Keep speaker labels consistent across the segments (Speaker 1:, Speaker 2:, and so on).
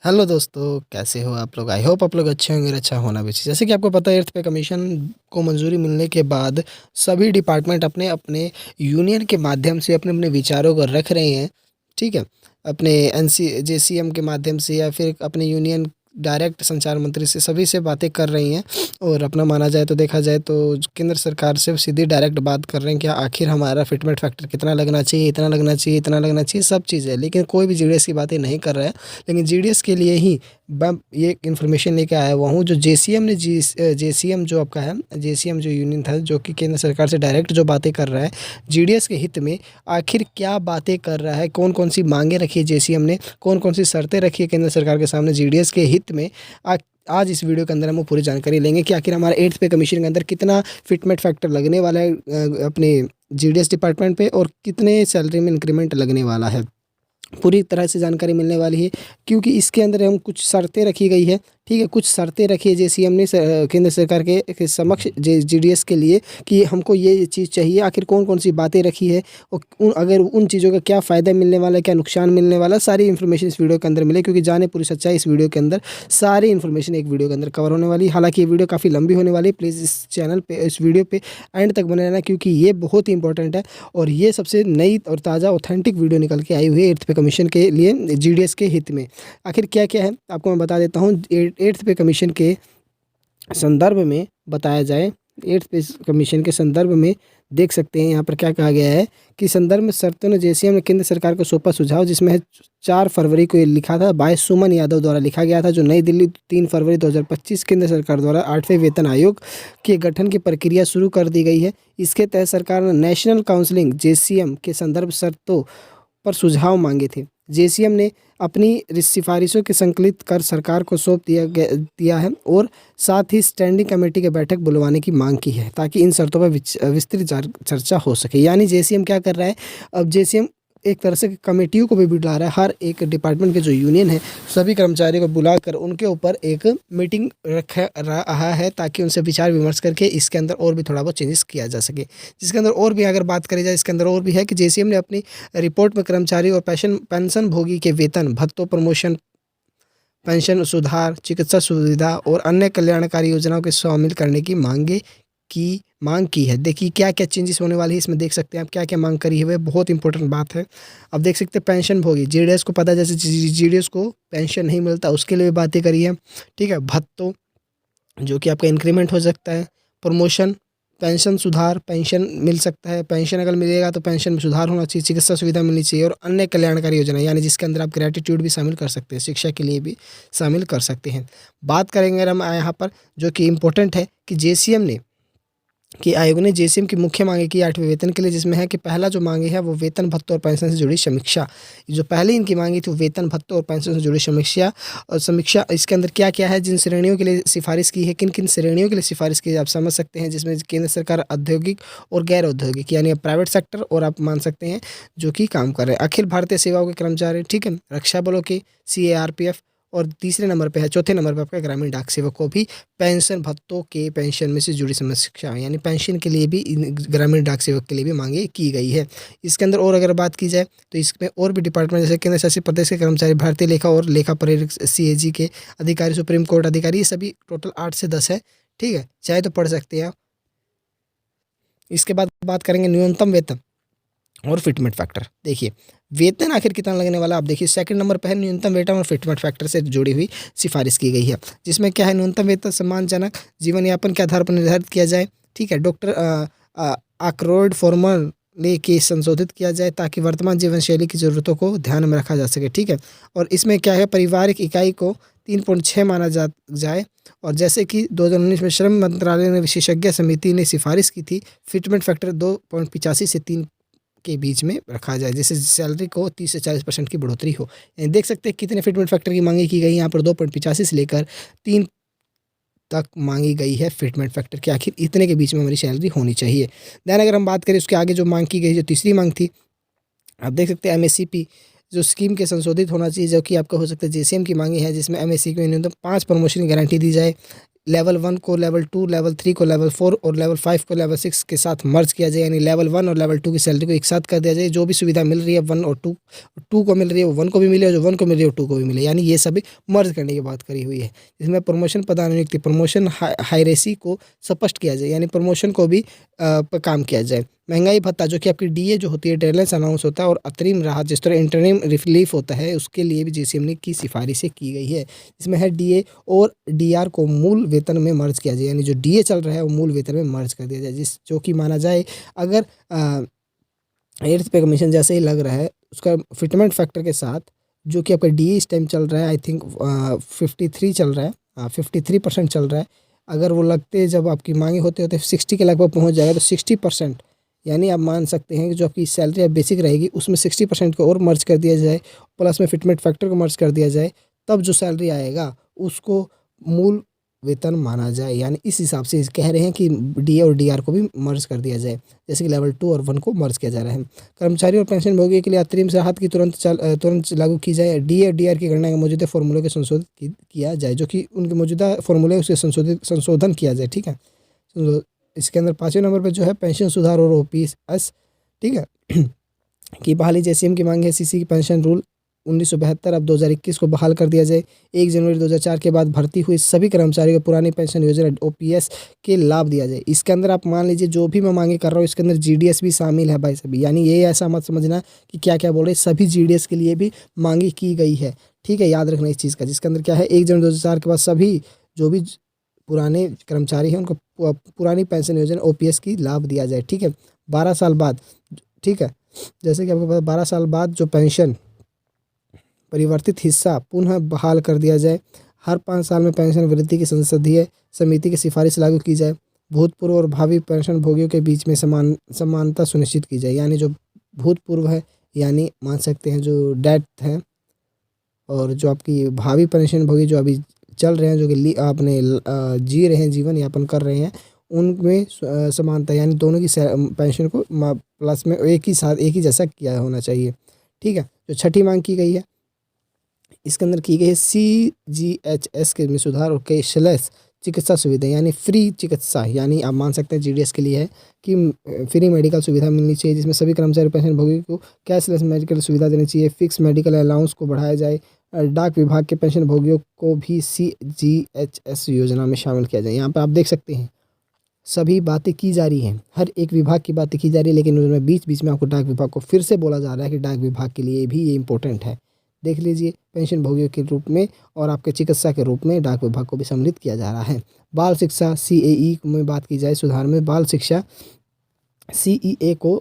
Speaker 1: Hello दोस्तों, कैसे हो आप लोग? आई होप आप लोग अच्छे होंगे और अच्छा होना भी चाहिए। जैसे कि आपको पता है, अर्थ पे कमीशन को मंजूरी मिलने के बाद सभी डिपार्टमेंट अपने अपने यूनियन के माध्यम से अपने अपने विचारों को रख रहे हैं। ठीक है, अपने एनसी जेसीएम के माध्यम से या फिर अपने यूनियन डायरेक्ट संचार मंत्री से सभी से बातें कर रही हैं। और अपना माना जाए तो देखा जाए तो केंद्र सरकार से सीधी डायरेक्ट बात कर रहे हैं कि आखिर हमारा फिटमेंट फैक्टर कितना लगना चाहिए, इतना लगना चाहिए, इतना लगना चाहिए, सब चीज़ें। लेकिन कोई भी जीडीएस की बातें नहीं कर रहा है। लेकिन जीडीएस के लिए ही मैं ये इन्फॉर्मेशन लेके आया हुआ हूँ। जो जेसीएम ने जेसीएम जो आपका है, जेसीएम जो यूनियन था, जो कि केंद्र सरकार से डायरेक्ट जो बातें कर रहा है जीडीएस के हित में, आखिर क्या बातें कर रहा है, कौन कौन सी मांगे रखी है जेसीएम ने, कौन कौन सी शर्तें रखी है केंद्र सरकार के सामने जीडीएस के हित में। आज इस वीडियो के अंदर हम वो पूरी जानकारी लेंगे कि आखिर हमारे 8th पे कमीशन के अंदर कितना फिटमेंट फैक्टर लगने वाला है अपने जीडीएस डिपार्टमेंट पे, और कितने सैलरी में इंक्रीमेंट लगने वाला है। पूरी तरह से जानकारी मिलने वाली है, क्योंकि इसके अंदर हम कुछ शर्तें रखी गई है। ठीक है, कुछ शर्तें रखी है जेसीएम ने केंद्र सरकार के समक्ष जीडीएस के लिए कि हमको ये चीज़ चाहिए। आखिर कौन कौन सी बातें रखी है और अगर उन चीज़ों का क्या फ़ायदा मिलने वाला है, क्या नुकसान मिलने वाला है, सारी इन्फॉर्मेशन इस वीडियो के अंदर मिले। क्योंकि जाने पूरी सच्चाई इस वीडियो के अंदर, सारी इन्फॉर्मेशन एक वीडियो के अंदर कवर होने वाली है। हालांकि ये वीडियो काफ़ी लंबी होने वाली है। प्लीज़ इस चैनल पे, इस वीडियो पे एंड तक बने रहना, क्योंकि ये बहुत ही इंपॉर्टेंट है। और ये सबसे नई और ताज़ा ऑथेंटिक वीडियो निकल के आई हुई है 8th पे कमीशन के लिए जीडीएस के हित में। आखिर क्या क्या है आपको मैं बता देता हूँ। 8th पे कमीशन के संदर्भ में बताया जाए, 8th पे कमीशन के संदर्भ में देख सकते हैं यहाँ पर क्या कहा गया है कि संदर्भ में शर्तों ने जेसीएम ने केंद्र सरकार को सौंपा सुझाव, जिसमें है 4 फरवरी को ये लिखा था, 22 सुमन यादव द्वारा लिखा गया था, जो नई दिल्ली 3 फरवरी 2025 केंद्र सरकार द्वारा 8वें वेतन आयोग के गठन की प्रक्रिया शुरू कर दी गई है। इसके तहत सरकार ने नेशनल काउंसिलिंग जेसीएम के संदर्भ शर्तों पर सुझाव मांगे थे। जेसीएम ने अपनी सिफारिशों के संकलित कर सरकार को सौंप दिया है और साथ ही स्टैंडिंग कमेटी की बैठक बुलवाने की मांग की है, ताकि इन शर्तों पर विस्तृत चर्चा हो सके। यानी जेसीएम क्या कर रहा है, अब जेसीएम एक तरह से कमेटियों को भी बुला रहा है। हर एक डिपार्टमेंट के जो यूनियन है, सभी कर्मचारियों को बुलाकर उनके ऊपर एक मीटिंग रख रहा है, ताकि उनसे विचार विमर्श करके इसके अंदर और भी थोड़ा बहुत चेंजेस किया जा सके। जिसके अंदर और भी अगर बात करी जाए, इसके अंदर और भी है कि जेसीएम ने अपनी रिपोर्ट में कर्मचारी और पेंशन भोगी के वेतन, भत्तों, प्रमोशन, पेंशन सुधार, चिकित्सा सुविधा और अन्य कल्याणकारी योजनाओं के शामिल करने की मांग की है। देखिए क्या क्या चेंजेस होने वाली है इसमें, देख सकते हैं आप क्या क्या मांग करी है। वह बहुत इंपॉर्टेंट बात है। अब देख सकते हैं पेंशन भोगी, जीडीएस को पता है, जैसे जीडीएस को पेंशन नहीं मिलता, उसके लिए भी बातें करी है। ठीक है, भत्तों जो कि आपका इंक्रीमेंट हो सकता है, प्रमोशन, पेंशन सुधार, पेंशन मिल सकता है, पेंशन अगर मिलेगा तो पेंशन में सुधार होना चाहिए, चिकित्सा सुविधा मिलनी चाहिए, और अन्य कल्याणकारी योजना, यानी जिसके अंदर आप ग्रेटिट्यूड भी शामिल कर सकते हैं, शिक्षा के लिए भी शामिल कर सकते हैं। बात करेंगे अगर हम यहाँ पर, जो कि इम्पोर्टेंट है कि जेसीएम ने कि आयोग ने जेसीएम की मुख्य मांगे की 8वें वेतन के लिए, जिसमें है कि पहला जो मांगे है वो वेतन भत्तों और पेंशन से जुड़ी समीक्षा। जो पहले इनकी मांगी थी वेतन भत्तों और पेंशन से जुड़ी समीक्षा। और समीक्षा इसके अंदर क्या क्या है, जिन श्रेणियों के लिए सिफारिश की है, किन किन श्रेणियों के लिए सिफारिश की है आप समझ सकते हैं। जिसमें केंद्र सरकार औद्योगिक और गैर औद्योगिक, यानी प्राइवेट सेक्टर, और आप मान सकते हैं जो कि काम कर रहे हैं अखिल भारतीय सेवाओं के कर्मचारी, ठीक है, रक्षा बलों के, सीएआरपीएफ, और तीसरे नंबर पे है, चौथे नंबर पे आपका ग्रामीण डाक सेवक को भी पेंशन भत्तों के पेंशन में से जुड़ी समस्या, यानी पेंशन के लिए भी ग्रामीण डाक सेवक के लिए भी मांगे की गई है। इसके अंदर और अगर बात की जाए तो इसमें और भी डिपार्टमेंट, जैसे केंद्र शासित प्रदेश के कर्मचारी, भारतीय लेखा और लेखा परीक्षक, सीएजी के अधिकारी, सुप्रीम कोर्ट अधिकारी, ये सभी टोटल 8 से 10 है। ठीक है, चाहे तो पढ़ सकते हैं आप। इसके बाद बात करेंगे न्यूनतम वेतन और फिटमेंट फैक्टर। देखिए वेतन आखिर कितना लगने वाला, आप देखिए सेकंड नंबर पर है न्यूनतम वेतन और फिटमेंट फैक्टर से जुड़ी हुई सिफारिश की गई है। जिसमें क्या है, न्यूनतम वेतन सम्मानजनक जीवन यापन के आधार पर निर्धारित किया जाए। ठीक है, डॉक्टर आक्रोड फॉर्मल ले के संशोधित किया जाए, ताकि वर्तमान जीवन शैली की ज़रूरतों को ध्यान में रखा जा सके। ठीक है, और इसमें क्या है, पारिवारिक इकाई को 3.6 माना जाए। और जैसे कि 2019 में श्रम मंत्रालय ने विशेषज्ञ समिति ने सिफारिश की थी, फिटमेंट फैक्टर 2.85 से 3 के बीच में रखा जाए, जिससे सैलरी को 30 से 40% की बढ़ोतरी हो। यानी देख सकते हैं कितने फिटमेंट फैक्टर की मांगी की गई, यहाँ पर 2.85 से लेकर 3 तक मांगी गई है फिटमेंट फैक्टर कि आखिर इतने के बीच में हमारी सैलरी होनी चाहिए। देन अगर हम बात करें उसके आगे जो मांग की गई, जो तीसरी मांग थी, आप देख सकते हैं एमएससीपी जो स्कीम के संशोधित होना चाहिए, जो कि आपका हो सकता है जेसीएम की मांगी है, जिसमें एमएससी को न्यूनतम 5 प्रमोशन की गारंटी दी जाए। लेवल 1 को लेवल 2, लेवल 3 को लेवल 4 और लेवल 5 को लेवल 6 के साथ मर्ज किया जाए, यानी लेवल 1 और लेवल 2 की सैलरी को एक साथ कर दिया जाए। जो भी सुविधा मिल रही है 1 और 2 को मिल रही है वो 1 को भी मिले, और जो 1 को मिल रही है वो 2 को भी मिले, यानी ये सभी मर्ज करने की बात करी हुई है। इसमें प्रमोशन पदानुनियुक्ति, प्रमोशन हायरेसी को स्पष्ट किया जाए, यानी प्रमोशन को भी पर काम किया जाए। महंगाई भत्ता जो कि आपकी डीए जो होती है, डेडलाइन अनाउंस होता है, और अतरिम राहत जिस तरह इंटरिम रिलीफ होता है, उसके लिए भी जेसीएम ने की सिफारिशें की गई है। इसमें है डीए और डीआर को मूल वेतन में मर्ज किया जाए, यानी जो डीए चल रहा है वो मूल वेतन में मर्ज कर दिया जाए, जिस जो कि माना जाए अगर एट्थ पे कमीशन जैसे ही लग रहा है उसका फिटमेंट फैक्टर के साथ, जो कि आपका डीए इस टाइम चल रहा है आई थिंक 53 चल रहा है, 53% चल रहा है। अगर वो लगते जब आपकी मांगे होते होते 60 के लगभग पहुंच जाएगा, तो 60%, यानी आप मान सकते हैं कि जो आपकी सैलरी बेसिक रहेगी उसमें 60% को और मर्ज कर दिया जाए, प्लस में फिटमेंट फैक्टर को मर्ज कर दिया जाए, तब जो सैलरी आएगा उसको मूल वेतन माना जाए। यानी इस हिसाब से कह रहे हैं कि डी और डीआर को भी मर्ज कर दिया जाए, जैसे कि लेवल 2 और 1 को मर्ज किया जा रहा है। कर्मचारी और पेंशन भोगी के लिए अतरिम राहत की तुरंत लागू की जाए। डी और डीआर की गणना के मौजूदा फॉर्मूले के संशोधित किया जाए, जो कि उनके मौजूदा फॉर्मूले उसके संशोधन किया जाए। ठीक है, इसके अंदर 5वें नंबर पर जो है पेंशन सुधार और ओपीएस, ठीक है, की बहाली जेसीएम की मांग है। सीसी की पेंशन रूल 1972 अब 2021 को बहाल कर दिया जाए। 1 जनवरी 2004 के बाद भर्ती हुए सभी कर्मचारियों को पुरानी पेंशन योजना ओपीएस के लाभ दिया जाए। इसके अंदर आप मान लीजिए जो भी मैं मांगे कर रहा हूँ इसके अंदर जीडीएस भी शामिल है भाई सभी, यानी ये ऐसा मत समझना कि क्या क्या बोल रहे, सभी जीडीएस के लिए भी मांगी की गई है। ठीक है, याद रखना इस चीज़ का, जिसके अंदर क्या है 1 जनवरी 2004 के बाद सभी जो भी पुराने कर्मचारी हैं उनको पुरानी पेंशन योजना ओपीएस की लाभ दिया जाए। ठीक है, 12 साल बाद, ठीक है, जैसे कि आपको पता 12 साल बाद जो पेंशन परिवर्तित हिस्सा पुनः बहाल कर दिया जाए। हर 5 साल में पेंशन वृद्धि की संसदीय समिति की सिफारिश लागू की जाए। भूतपूर्व और भावी पेंशन भोगियों के बीच में समानता सुनिश्चित की जाए, यानी जो भूतपूर्व है यानी मान सकते हैं जो डेथ है, और जो आपकी भावी पेंशन भोगी जो अभी चल रहे हैं, जो कि आपने जी रहे हैं, जीवन यापन कर रहे हैं, उनमें समानता, यानी दोनों की पेंशन को प्लस में एक ही साथ एक ही जैसा किया होना चाहिए। ठीक है, जो छठी मांग की गई है इसके अंदर की गई है CGHS के में सुधार और कैशलेस चिकित्सा सुविधा, यानी फ्री चिकित्सा, यानी आप मान सकते हैं जीडीएस के लिए है कि फ्री मेडिकल सुविधा मिलनी चाहिए, जिसमें सभी कर्मचारी पेंशन भोगी को कैशलेस मेडिकल सुविधा देनी चाहिए। फिक्स मेडिकल अलाउंस को बढ़ाया जाए। डाक विभाग के पेंशन भोगियों को भी CGHS योजना में शामिल किया जाए। यहाँ पर आप देख सकते हैं सभी बातें की जा रही हैं, हर एक विभाग की बातें की जा रही है, लेकिन उनमें बीच बीच में आपको डाक विभाग को फिर से बोला जा रहा है कि डाक विभाग के लिए भी ये इंपॉर्टेंट है। देख लीजिए, पेंशन भोगियों के रूप में और आपके चिकित्सा के रूप में डाक विभाग को भी सम्मिलित किया जा रहा है। बाल शिक्षा CAE में बात की जाए, सुधार में बाल शिक्षा CEA को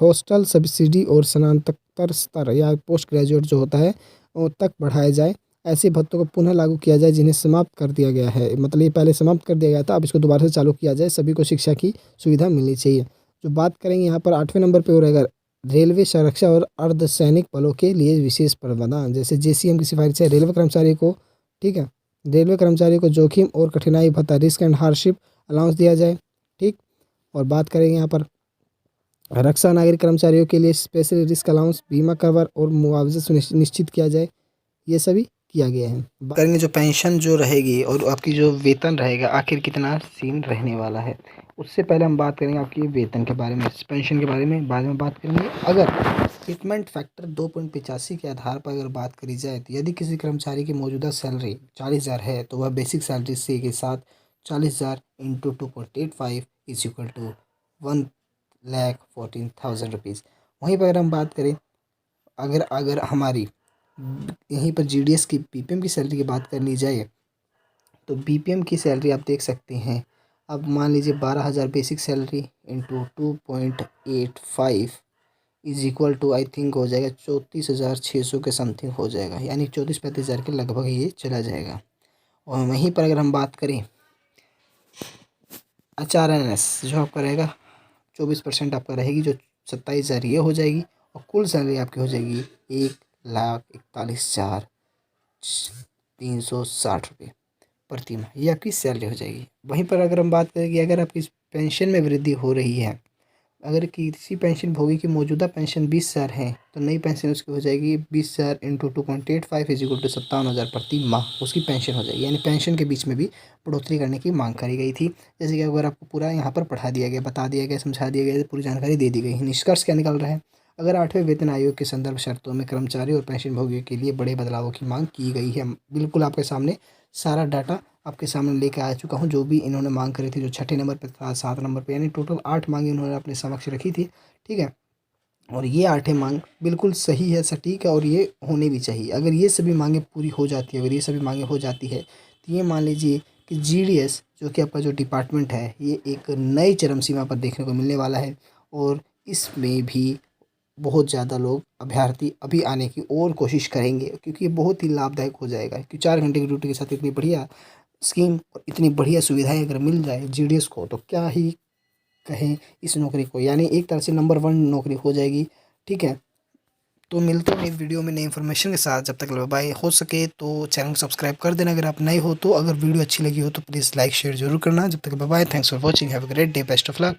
Speaker 1: हॉस्टल सब्सिडी और स्नातकोत्तर स्तर या पोस्ट ग्रेजुएट जो होता है तक बढ़ाया जाए। ऐसे भत्तों को पुनः लागू किया जाए जिन्हें समाप्त कर दिया गया है, मतलब ये पहले समाप्त कर दिया गया था, अब इसको दोबारा से चालू किया जाए। सभी को शिक्षा की सुविधा मिलनी चाहिए। जो बात करेंगे यहाँ पर 8वें नंबर पे हो रहेगा रेलवे सुरक्षा और अर्धसैनिक बलों के लिए विशेष प्रावधान, जैसे जेसीएम की सिफारिश है रेलवे कर्मचारी को, ठीक है, रेलवे कर्मचारी को जोखिम और कठिनाई भत्ता रिस्क एंड हार्डशिप अलाउंस दिया जाए। ठीक, और बात करेंगे यहाँ पर रक्षा नागरिक कर्मचारियों के लिए स्पेशल रिस्क अलाउंस, बीमा कवर और मुआवजा सुनिश्चित किया जाए। ये सभी किया गया है। करेंगे जो पेंशन जो रहेगी और आपकी जो वेतन रहेगा आखिर कितना सीन रहने वाला है, उससे पहले हम बात करेंगे आपकी वेतन के बारे में, पेंशन के बारे में बाद में बात करेंगे। अगर फिटमेंट फैक्टर 2.85 के आधार पर अगर बात करी जाए, तो यदि किसी कर्मचारी की मौजूदा सैलरी 40,000 है तो वह बेसिक सैलरी से के साथ 40,000 into 2.85 is equal to 1,14,000 rupees. वहीं पर अगर हम बात करें, अगर अगर हमारी यहीं पर जीडीएस की बीपीएम की सैलरी की बात करनी जाए, तो बीपीएम की सैलरी आप देख सकते हैं, अब मान लीजिए 12,000 basic salary into 2.85 is equal to I think हो जाएगा 34,600 के समथिंग हो जाएगा, यानी 34-35 हज़ार के लगभग ये चला जाएगा। और वहीं पर अगर हम बात करें HRNS जो आपका रहेगा 24% आपका रहेगी, जो 27,000 ये हो जाएगी, और कुल सैलरी आपकी हो जाएगी 1,41,360 रुपये प्रति माह, ये आपकी सैलरी हो जाएगी। वहीं पर अगर हम बात करें कि अगर आपकी पेंशन में वृद्धि हो रही है अगर किसी पेंशनभोगी की मौजूदा पेंशन 20,000 है तो नई पेंशन उसकी हो जाएगी 20,000 इंटू 2.85 इज इक्वल टू 57,000 प्रति माह उसकी पेंशन हो जाएगी। यानी पेंशन के बीच में भी बढ़ोतरी करने की मांग करी गई थी। जैसे कि अगर आपको पूरा यहाँ पर पढ़ा दिया गया, बता दिया गया, समझा दिया गया, पूरी जानकारी दे दी गई है। निष्कर्ष क्या निकल रहा है? अगर 8वें वेतन आयोग के संदर्भ शर्तों में कर्मचारी और पेंशनभोगियों के लिए बड़े बदलावों की मांग की गई है। बिल्कुल आपके सामने सारा डाटा आपके सामने लेके आ चुका हूँ, जो भी इन्होंने मांग करी थी, जो छठे नंबर पे था, 7 नंबर पे, यानी टोटल 8 मांगे इन्होंने अपने समक्ष रखी थी। ठीक है, और ये 8 मांग बिल्कुल सही है, सटीक है और ये होनी भी चाहिए। अगर ये सभी मांगे पूरी हो जाती है, अगर ये सभी मांगे हो जाती है तो ये मान लीजिए कि जीडीएस जो कि आपका जो डिपार्टमेंट है ये एक नई चरम सीमा पर देखने को मिलने वाला है। और इसमें भी बहुत ज़्यादा लोग अभ्यर्थी अभी आने की और कोशिश करेंगे, क्योंकि ये बहुत ही लाभदायक हो जाएगा। क्योंकि 4 घंटे की ड्यूटी के साथ इतनी बढ़िया स्कीम और इतनी बढ़िया सुविधाएं अगर मिल जाए जीडीएस को, तो क्या ही कहें इस नौकरी को। यानी एक तरह से नंबर 1 नौकरी हो जाएगी। ठीक है, तो मिलते हैं नई वीडियो में नई इन्फॉर्मेशन के साथ। जब तक बाय, हो सके तो चैनल को सब्सक्राइब कर देना अगर आप नए हो तो। अगर वीडियो अच्छी लगी हो तो प्लीज़ लाइक शेयर जरूर करना। जब तक bye, thanks for watching, have a great day, best of luck.